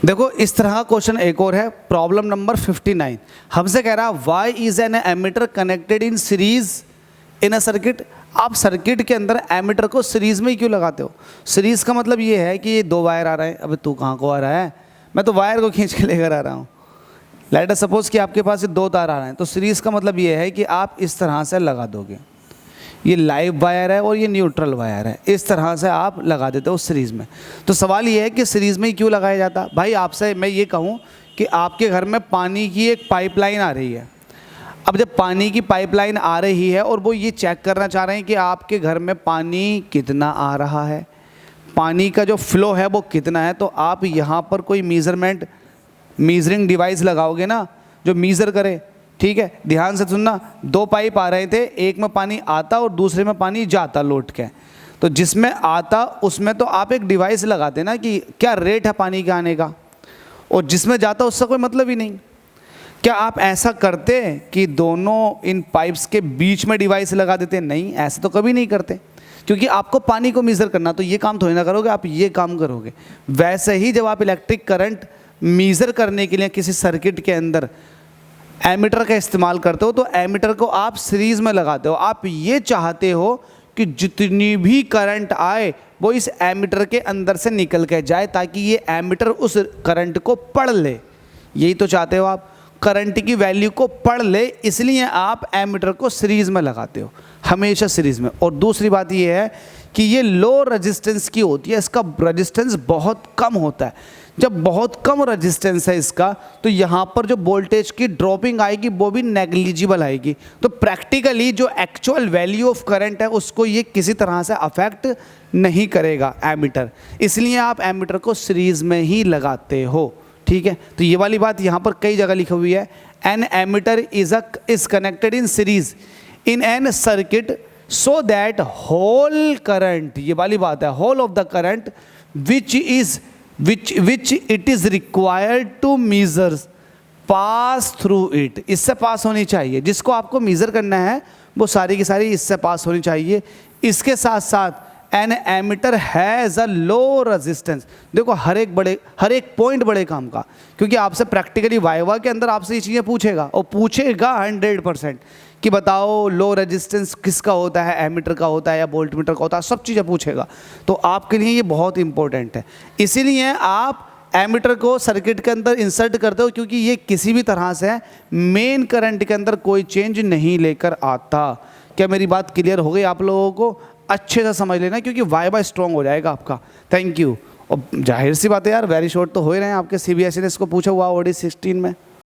देखो इस तरह का क्वेश्चन एक और है, प्रॉब्लम नंबर 59। हमसे कह रहा है why is an ammeter connected in series in a circuit. आप सर्किट के अंदर एमीटर को सीरीज में ही क्यों लगाते हो? सीरीज का मतलब ये है कि ये दो वायर आ रहे हैं। अबे तू कहाँ को आ रहा है? मैं तो वायर को खींच के लेकर आ रहा हूँ। लेट अस सपोज कि आपके पास ये दो तार आ रहे हैं, तो सीरीज का मतलब ये है कि आप इस तरह से लगा दोगे। ये लाइव वायर है और ये न्यूट्रल वायर है, इस तरह से आप लगा देते हो सीरीज़ में। तो सवाल ये है कि सीरीज़ में ही क्यों लगाया जाता? भाई आपसे मैं ये कहूँ कि आपके घर में पानी की एक पाइपलाइन आ रही है। अब जब पानी की पाइपलाइन आ रही है और वो ये चेक करना चाह रहे हैं कि आपके घर में पानी कितना आ रहा है, पानी का जो फ्लो है वो कितना है, तो आप यहाँ पर कोई मीजरिंग डिवाइस लगाओगे ना जो मीज़र करे। ठीक है, ध्यान से सुनना। दो पाइप आ रहे थे, एक में पानी आता और दूसरे में पानी जाता लौट के। तो जिसमें आता उसमें तो आप एक डिवाइस लगाते ना कि क्या रेट है पानी के आने का, और जिसमें जाता उससे कोई मतलब ही नहीं। क्या आप ऐसा करते कि दोनों इन पाइप्स के बीच में डिवाइस लगा देते? नहीं, ऐसे तो कभी नहीं करते, क्योंकि आपको पानी को मीज़र करना, तो ये काम थोड़ी ना करोगे, आप ये काम करोगे। वैसे ही जब आप इलेक्ट्रिक करंट मीज़र करने के लिए किसी सर्किट के अंदर एमीटर का इस्तेमाल करते हो, तो एमीटर को आप सीरीज में लगाते हो। आप ये चाहते हो कि जितनी भी करंट आए वो इस एमीटर के अंदर से निकल के जाए, ताकि ये एमीटर उस करंट को पढ़ ले। यही तो चाहते हो आप, करंट की वैल्यू को पढ़ ले, इसलिए आप एमीटर को सीरीज में लगाते हो, हमेशा सीरीज में। और दूसरी बात ये है कि ये लो रेजिस्टेंस की होती है, इसका रेजिस्टेंस बहुत कम होता है। जब बहुत कम रेजिस्टेंस है इसका, तो यहाँ पर जो वोल्टेज की ड्रॉपिंग आएगी वो भी नेग्लिजिबल आएगी। तो प्रैक्टिकली जो एक्चुअल वैल्यू ऑफ करंट है उसको ये किसी तरह से अफेक्ट नहीं करेगा एमीटर, इसलिए आप एमीटर को सीरीज में ही लगाते हो। ठीक है, तो ये वाली बात यहाँ पर कई जगह लिखी हुई है। An ammeter is connected in series in an circuit so that whole current, ये वाली बात है, whole of the current which it is required to measure pass through it, इससे पास होनी चाहिए। जिसको आपको मेज़र करना है वो सारी की सारी इससे पास होनी चाहिए। इसके साथ साथ an ammeter has a low resistance. देखो हर एक पॉइंट बड़े काम का, क्योंकि आपसे प्रैक्टिकली वाइवा के अंदर आपसे ये चीज़ें पूछेगा, और पूछेगा 100% कि बताओ लो रेजिस्टेंस किसका होता है, एमीटर का होता है या वोल्टमीटर का होता है, सब चीज़ें पूछेगा। तो आपके लिए ये बहुत इंपॉर्टेंट है, इसीलिए आप एमीटर को सर्किट के अंदर इंसर्ट करते हो, क्योंकि ये किसी भी तरह से मेन करंट के अंदर कोई चेंज नहीं लेकर आता। क्या मेरी बात क्लियर हो गई आप लोगों को? अच्छे से समझ लेना, क्योंकि वाइवा स्ट्रॉन्ग हो जाएगा आपका। Thank you. और जाहिर सी बात है यार, वेरी शॉर्ट तो हो ही रहे हैं आपके, CBSE ने इसको पूछा हुआ OD 16 में।